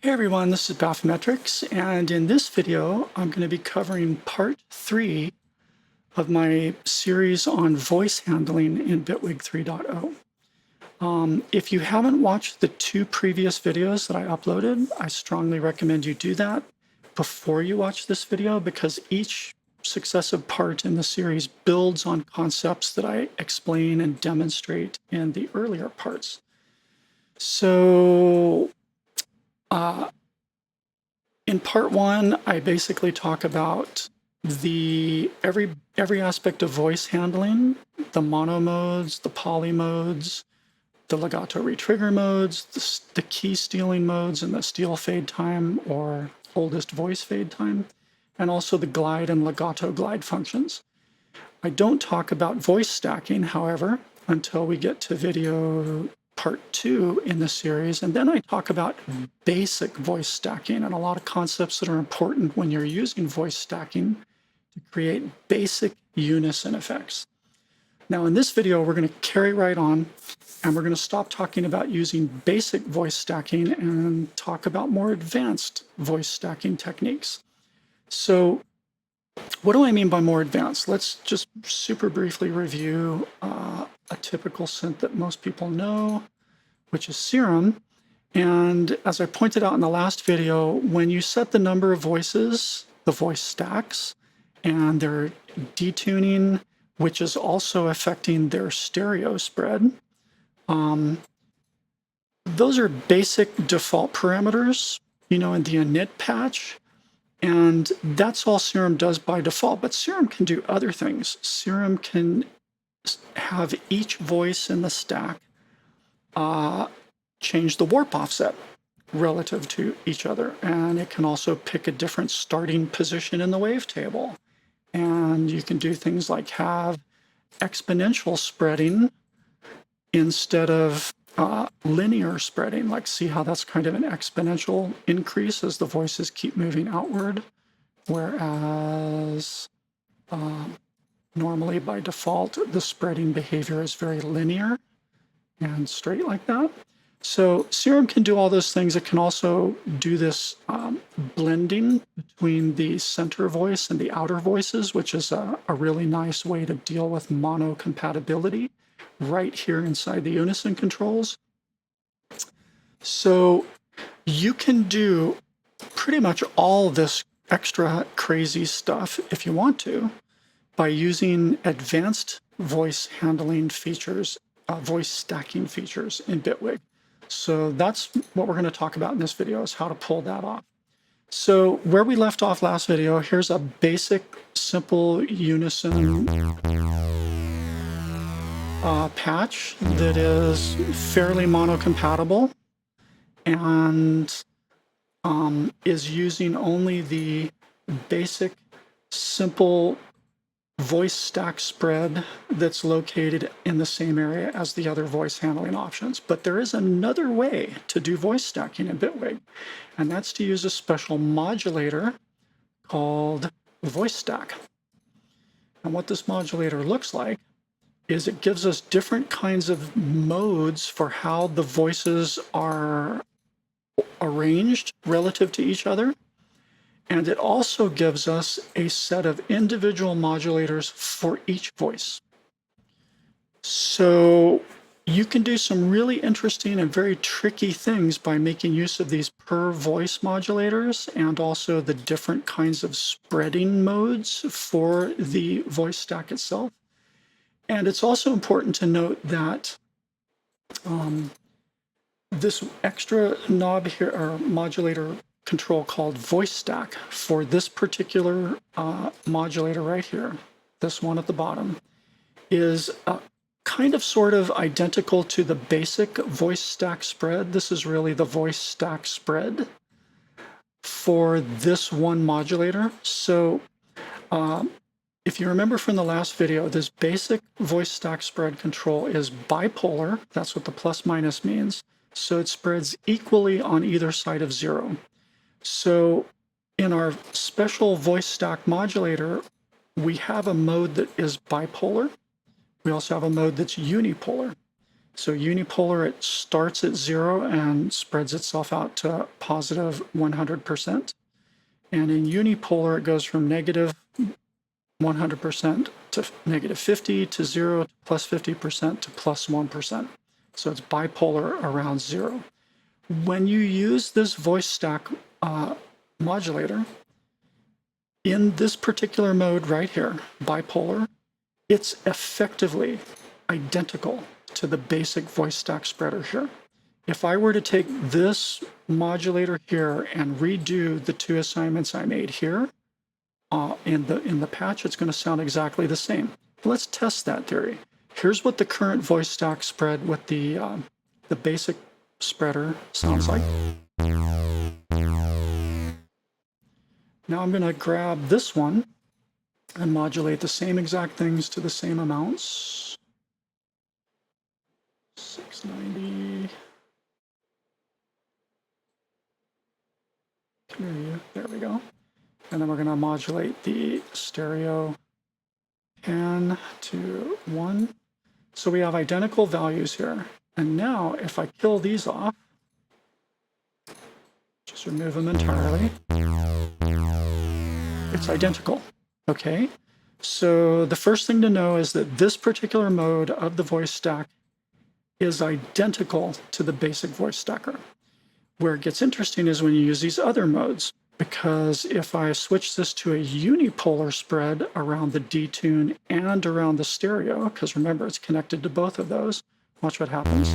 Hey everyone, this is Bathymetrics, and in this video I'm going to be covering part 3 of my series on voice handling in Bitwig 3.0. If you haven't watched the 2 previous videos that I uploaded, I strongly recommend you do that before you watch this video, because each successive part in the series builds on concepts that I explain and demonstrate in the earlier parts. So in part 1, I basically talk about every aspect of voice handling, the mono modes, the poly modes, the legato retrigger modes, the key stealing modes, and the steal fade time or oldest voice fade time, and also the glide and legato glide functions. I don't talk about voice stacking, however, until we get to video part 2 in the series, and then I talk about basic voice stacking and a lot of concepts that are important when you're using voice stacking to create basic unison effects. Now in this video, we're going to carry right on, and we're going to stop talking about using basic voice stacking and talk about more advanced voice stacking techniques. So what do I mean by more advanced? Let's just super briefly review a typical synth that most people know, which is Serum. And as I pointed out in the last video, when you set the number of voices, the voice stacks, and they're detuning, which is also affecting their stereo spread, those are basic default parameters, in the init patch. And that's all Serum does by default, but Serum can do other things. Serum can have each voice in the stack change the warp offset relative to each other. And it can also pick a different starting position in the wavetable. And you can do things like have exponential spreading instead of linear spreading. Like, see how that's kind of an exponential increase as the voices keep moving outward, whereas normally by default the spreading behavior is very linear and straight like that. So Serum can do all those things. It can also do this blending between the center voice and the outer voices, which is a really nice way to deal with mono-compatibility right here inside the Unison controls. So you can do pretty much all this extra crazy stuff if you want to by using advanced voice handling features, voice stacking features in Bitwig. So that's what we're going to talk about in this video, is how to pull that off. So where we left off last video, here's a basic, simple Unison patch that is fairly mono-compatible and is using only the basic, simple voice stack spread that's located in the same area as the other voice handling options. But there is another way to do voice stacking in Bitwig, and that's to use a special modulator called voice stack. And what this modulator looks like is it gives us different kinds of modes for how the voices are arranged relative to each other. And it also gives us a set of individual modulators for each voice. So you can do some really interesting and very tricky things by making use of these per voice modulators and also the different kinds of spreading modes for the voice stack itself. And it's also important to note that this extra knob here, or modulator control called voice stack, for this particular modulator right here, this one at the bottom, is kind of sort of identical to the basic voice stack spread. This is really the voice stack spread for this one modulator. So if you remember from the last video, this basic voice stack spread control is bipolar. That's what the plus minus means. So it spreads equally on either side of 0. So in our special voice stack modulator, we have a mode that is bipolar. We also have a mode that's unipolar. So unipolar, it starts at 0 and spreads itself out to positive 100%. And in unipolar, it goes from negative 100% to negative 50 to 0 to plus 50% to plus 1%. So it's bipolar around 0. When you use this voice stack modulator, in this particular mode right here, bipolar, it's effectively identical to the basic voice stack spreader here. If I were to take this modulator here and redo the 2 assignments I made here in the patch, it's going to sound exactly the same. Let's test that theory. Here's what the current voice stack spread with the basic spreader sounds like. Now I'm going to grab this one and modulate the same exact things to the same amounts. 690. There we go. And then we're going to modulate the stereo pan to 1. So we have identical values here. And now if I kill these off, just remove them entirely, it's identical. Okay, so the first thing to know is that this particular mode of the voice stack is identical to the basic voice stacker. Where it gets interesting is when you use these other modes, because if I switch this to a unipolar spread around the detune and around the stereo, because remember it's connected to both of those, watch what happens.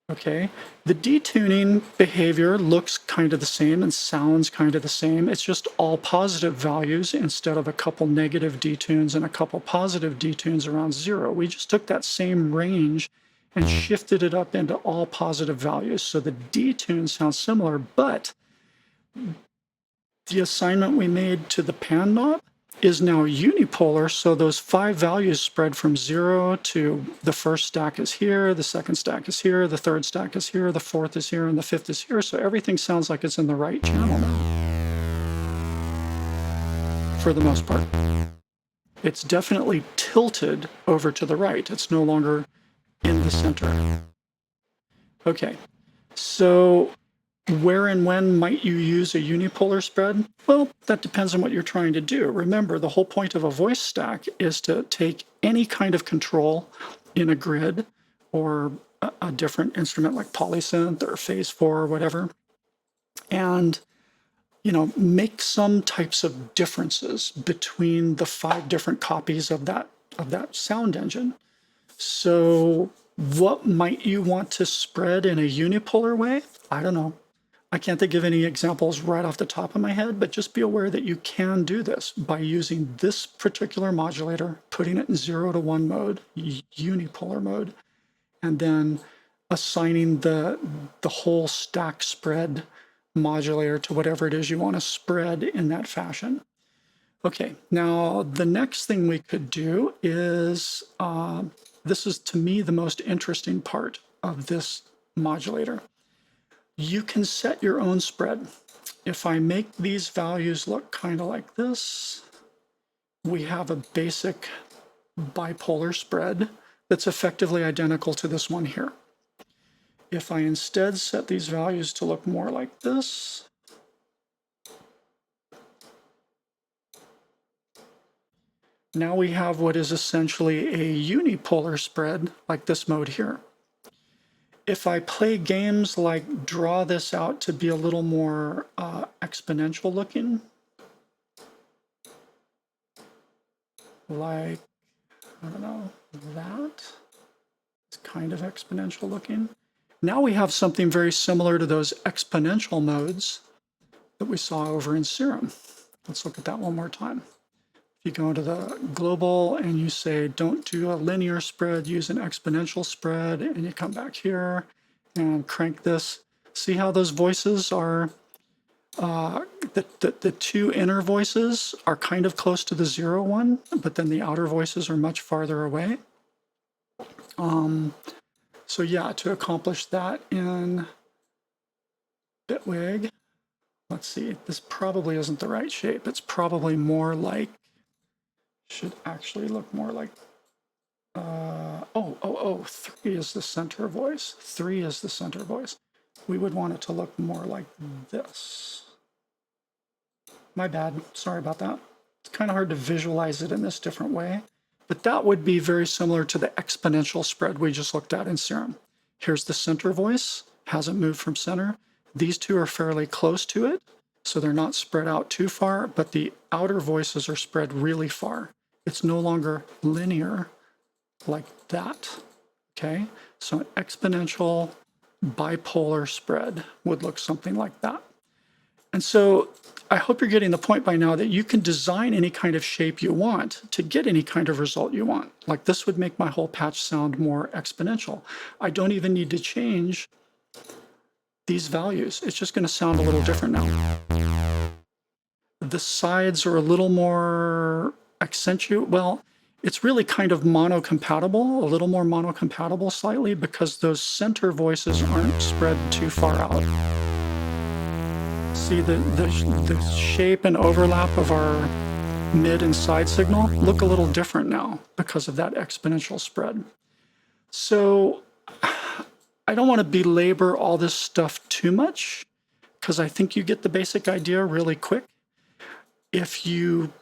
Okay, the detuning behavior looks kind of the same and sounds kind of the same. It's just all positive values instead of a couple negative detunes and a couple positive detunes around 0. We just took that same range and shifted it up into all positive values. So the detune sounds similar, but the assignment we made to the pan knob is now unipolar, so those 5 values spread from 0 to the first stack is here, the second stack is here, the third stack is here, the fourth is here, and the fifth is here, so everything sounds like it's in the right channel now, for the most part. It's definitely tilted over to the right. It's no longer in the center. Okay, so where and when might you use a unipolar spread? Well, that depends on what you're trying to do. Remember, the whole point of a voice stack is to take any kind of control in a grid or a different instrument like polysynth or phase 4 or whatever, and make some types of differences between the 5 different copies of that sound engine. So what might you want to spread in a unipolar way? I don't know. I can't think of any examples right off the top of my head, but just be aware that you can do this by using this particular modulator, putting it in 0 to 1 mode, unipolar mode, and then assigning the whole stack spread modulator to whatever it is you want to spread in that fashion. Okay, now the next thing we could do is, this is to me the most interesting part of this modulator. You can set your own spread. If I make these values look kind of like this, we have a basic bipolar spread that's effectively identical to this one here. If I instead set these values to look more like this, now we have what is essentially a unipolar spread like this mode here. If I play games like draw this out to be a little more exponential looking, like, I don't know, that. It's kind of exponential looking. Now we have something very similar to those exponential modes that we saw over in Serum. Let's look at that one more time. If you go into the global and you say, don't do a linear spread, use an exponential spread, and you come back here and crank this. See how those voices are, the 2 inner voices are kind of close to the 0 one, but then the outer voices are much farther away. So yeah, to accomplish that in Bitwig, let's see, this probably isn't the right shape. It's probably more like, should actually look more like 3 is the center voice. 3 is the center voice. We would want it to look more like this. My bad, sorry about that. It's kind of hard to visualize it in this different way, but that would be very similar to the exponential spread we just looked at in Serum. Here's the center voice, hasn't moved from center. These two are fairly close to it, so they're not spread out too far, but the outer voices are spread really far. It's no longer linear like that, okay? So an exponential bipolar spread would look something like that. And so I hope you're getting the point by now that you can design any kind of shape you want to get any kind of result you want. Like this would make my whole patch sound more exponential. I don't even need to change these values. It's just going to sound a little different now. The sides are a little more accentuate. Well, it's really kind of mono-compatible, a little more mono-compatible slightly because those center voices aren't spread too far out. See the shape and overlap of our mid and side signal look a little different now because of that exponential spread. So I don't want to belabor all this stuff too much because I think you get the basic idea really quick. If you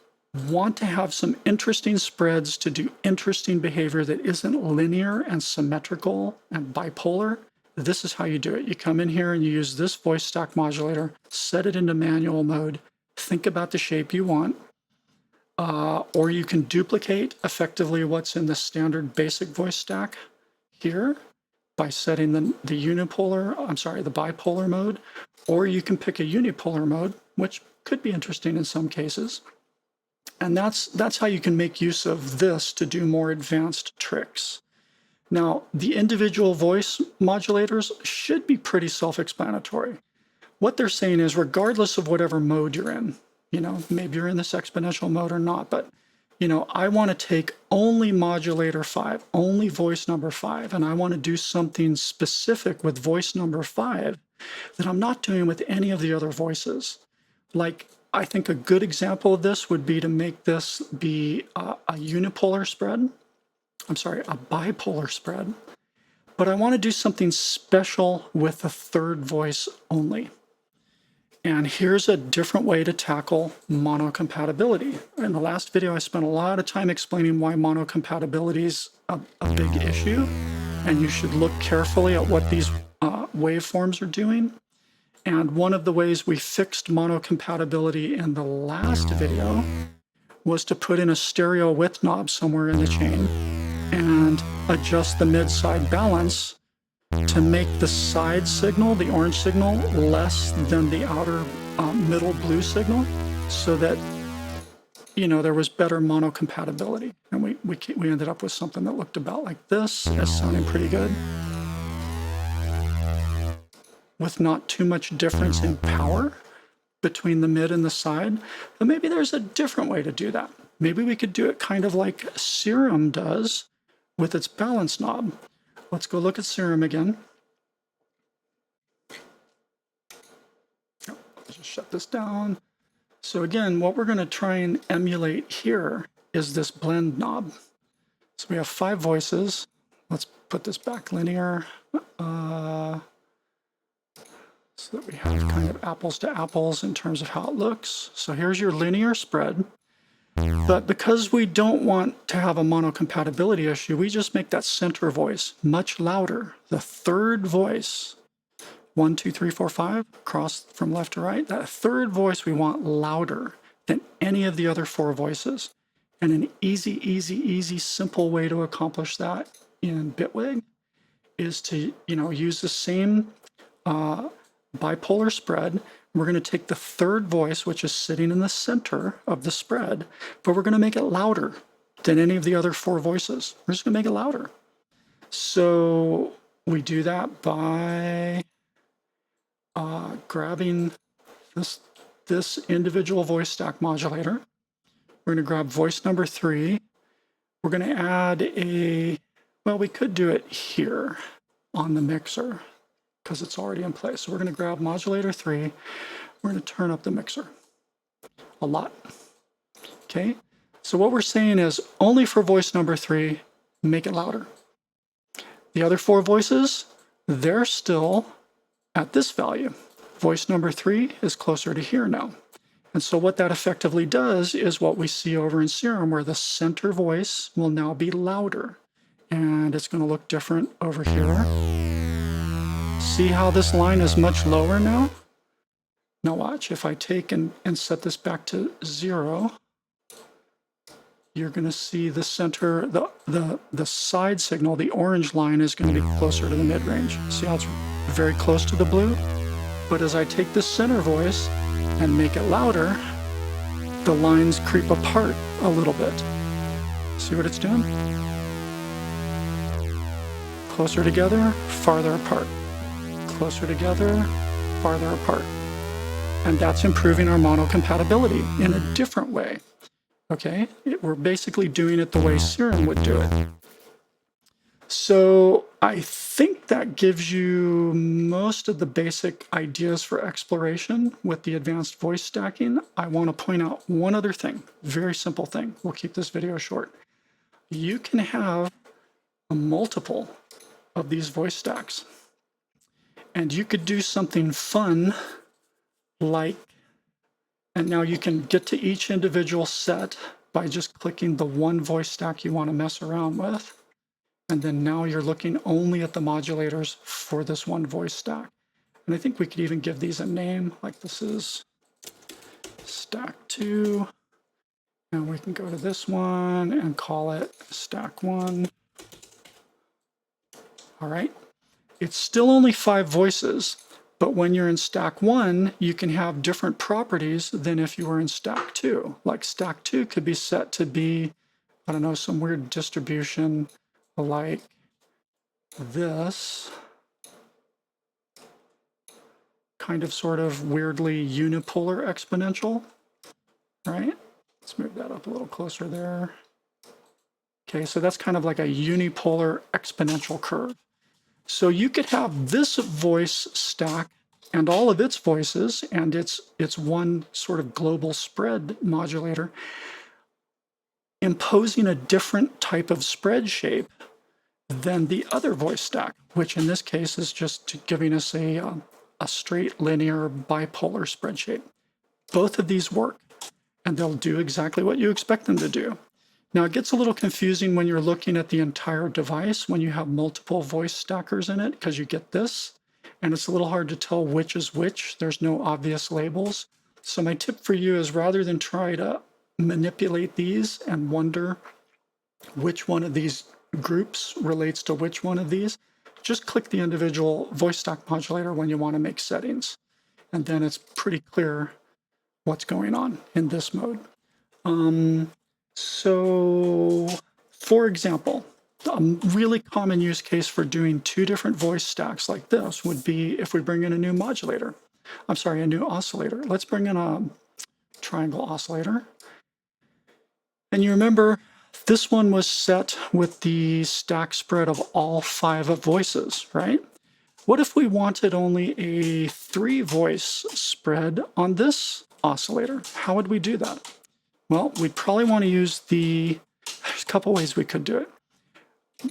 want to have some interesting spreads to do interesting behavior that isn't linear and symmetrical and bipolar, this is how you do it. You come in here and you use this voice stack modulator, set it into manual mode, think about the shape you want, or you can duplicate effectively what's in the standard basic voice stack here by setting the bipolar mode, or you can pick a unipolar mode, which could be interesting in some cases. And that's how you can make use of this to do more advanced tricks. Now, the individual voice modulators should be pretty self-explanatory. What they're saying is, regardless of whatever mode you're in, maybe you're in this exponential mode or not, but, I want to take only modulator 5, only voice number 5, and I want to do something specific with voice number 5 that I'm not doing with any of the other voices. Like, I think a good example of this would be to make this be a bipolar spread, but I want to do something special with the third voice only. And here's a different way to tackle mono-compatibility. In the last video, I spent a lot of time explaining why mono-compatibility is a big issue, and you should look carefully at what these waveforms are doing. And one of the ways we fixed mono-compatibility in the last video was to put in a stereo width knob somewhere in the chain and adjust the mid-side balance to make the side signal, the orange signal, less than the outer middle blue signal, so that there was better mono-compatibility. And we ended up with something that looked about like this, as sounding pretty good, with not too much difference in power between the mid and the side. But maybe there's a different way to do that. Maybe we could do it kind of like Serum does with its balance knob. Let's go look at Serum again. Let's just shut this down. So again, what we're going to try and emulate here is this blend knob. So we have 5 voices. Let's put this back linear so that we have kind of apples to apples in terms of how it looks. So here's your linear spread. But because we don't want to have a mono-compatibility issue, we just make that center voice much louder. The third voice, 1, 2, 3, 4, 5, across from left to right, that third voice we want louder than any of the other 4 voices. And an easy, simple way to accomplish that in Bitwig is to, use the same bipolar spread. We're going to take the third voice, which is sitting in the center of the spread, but we're going to make it louder than any of the other 4 voices. We're just going to make it louder. So we do that by grabbing this individual voice stack modulator. We're going to grab voice number 3. We're going to add we could do it here on the mixer because it's already in place. So we're going to grab modulator 3. We're going to turn up the mixer a lot. Okay, so what we're saying is only for voice number 3, make it louder. The other 4 voices, they're still at this value. Voice number 3 is closer to here now. And so what that effectively does is what we see over in Serum, where the center voice will now be louder. And it's going to look different over here. See how this line is much lower now? Now watch, if I take and set this back to 0, you're going to see the center, the side signal, the orange line is going to be closer to the mid-range. See how it's very close to the blue? But as I take this center voice and make it louder, the lines creep apart a little bit. See what it's doing? Closer together, farther apart. Closer together, farther apart. And that's improving our mono-compatibility in a different way. Okay, we're basically doing it the way Serum would do it. So I think that gives you most of the basic ideas for exploration with the advanced voice stacking. I want to point out one other thing, very simple thing. We'll keep this video short. You can have a multiple of these voice stacks. And you could do something fun like, and now you can get to each individual set by just clicking the one voice stack you want to mess around with. And then now you're looking only at the modulators for this one voice stack. And I think we could even give these a name, like this is stack 2. And we can go to this one and call it stack 1. All right. It's still only 5 voices, but when you're in stack 1, you can have different properties than if you were in stack 2. Like stack 2 could be set to be, I don't know, some weird distribution like this, kind of sort of weirdly unipolar exponential, right? Let's move that up a little closer there. Okay, so that's kind of like a unipolar exponential curve. So you could have this voice stack and all of its voices, and it's one sort of global spread modulator, imposing a different type of spread shape than the other voice stack, which in this case is just giving us a straight linear bipolar spread shape. Both of these work, and they'll do exactly what you expect them to do. Now it gets a little confusing when you're looking at the entire device when you have multiple voice stackers in it, because you get this, and it's a little hard to tell which is which. There's no obvious labels. So my tip for you is, rather than try to manipulate these and wonder which one of these groups relates to which one of these, just click the individual voice stack modulator when you want to make settings. And then it's pretty clear what's going on in this mode. So, for example, a really common use case for doing 2 different voice stacks like this would be if we bring in a new modulator. I'm sorry, a new oscillator. Let's bring in a triangle oscillator. And you remember, this one was set with the stack spread of all 5 voices, right? What if we wanted only a 3 voice spread on this oscillator? How would we do that? Well, we'd probably want to use there's a couple ways we could do it.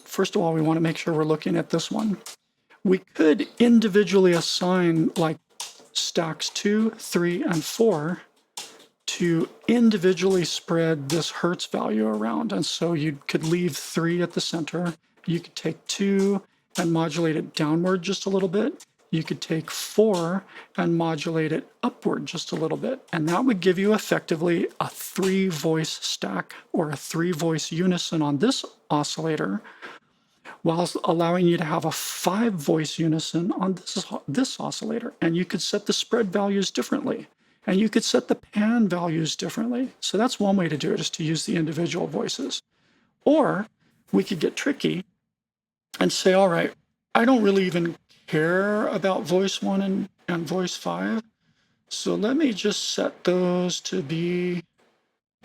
First of all, we want to make sure we're looking at this one. We could individually assign like stacks 2, 3, and 4 to individually spread this Hertz value around. And so you could leave 3 at the center. You could take 2 and modulate it downward just a little bit. You could take 4 and modulate it upward just a little bit. And that would give you effectively a 3 voice stack or a 3 voice unison on this oscillator, while allowing you to have a 5 voice unison on this oscillator. And you could set the spread values differently. And you could set the pan values differently. So that's one way to do it, is to use the individual voices. Or we could get tricky and say, all right, I don't really even care about voice 1 and voice 5. So let me just set those to be,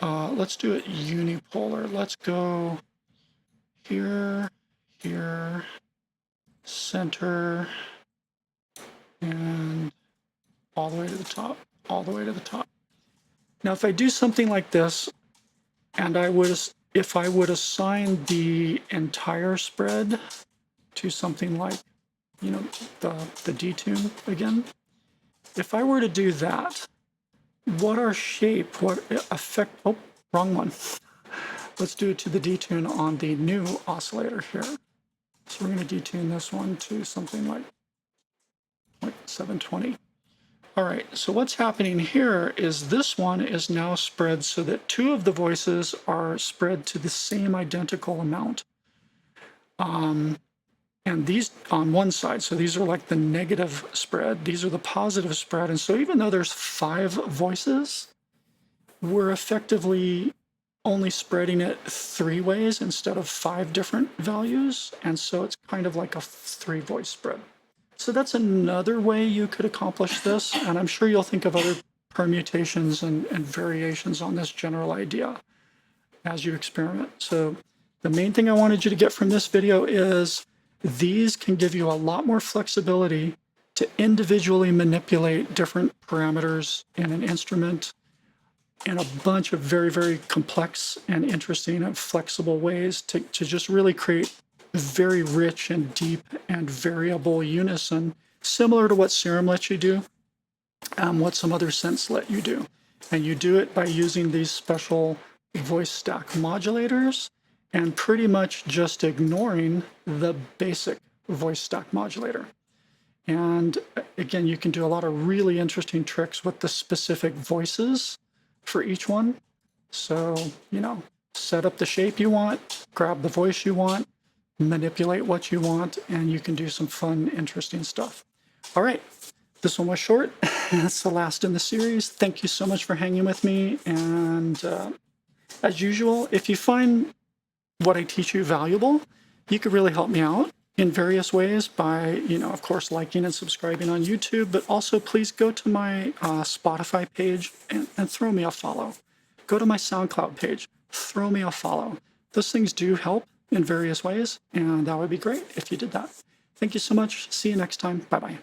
let's do it unipolar. Let's go here, here, center, and all the way to the top, all the way to the top. Now, if I do something like this, and I was if I would assign the entire spread to something like, you know, the detune again, if I were to do that, what our shape, what effect, oh, wrong one. Let's do it to the detune on the new oscillator here. So we're going to detune this one to something like 720. All right, so what's happening here is this one is now spread so that two of the voices are spread to the same identical amount. And these on one side, so these are like the negative spread, these are the positive spread. And so even though there's 5 voices, we're effectively only spreading it 3 ways instead of 5 different values. And so it's kind of like a 3-voice spread. So that's another way you could accomplish this. And I'm sure you'll think of other permutations and variations on this general idea as you experiment. So the main thing I wanted you to get from this video is these can give you a lot more flexibility to individually manipulate different parameters in an instrument in a bunch of very, very complex and interesting and flexible ways to just really create very rich and deep and variable unison, similar to what Serum lets you do, what some other synths let you do. And you do it by using these special voice stack modulators and pretty much just ignoring the basic voice stack modulator. And again, you can do a lot of really interesting tricks with the specific voices for each one. So, you know, set up the shape you want, grab the voice you want, manipulate what you want, and you can do some fun, interesting stuff. All right, this one was short. That's the last in the series. Thank you so much for hanging with me. And as usual, if you find what I teach you valuable, you could really help me out in various ways by, you know, of course, liking and subscribing on YouTube, but also please go to my Spotify page and throw me a follow. Go to my SoundCloud page, throw me a follow. Those things do help in various ways, and that would be great if you did that. Thank you so much. See you next time. Bye-bye.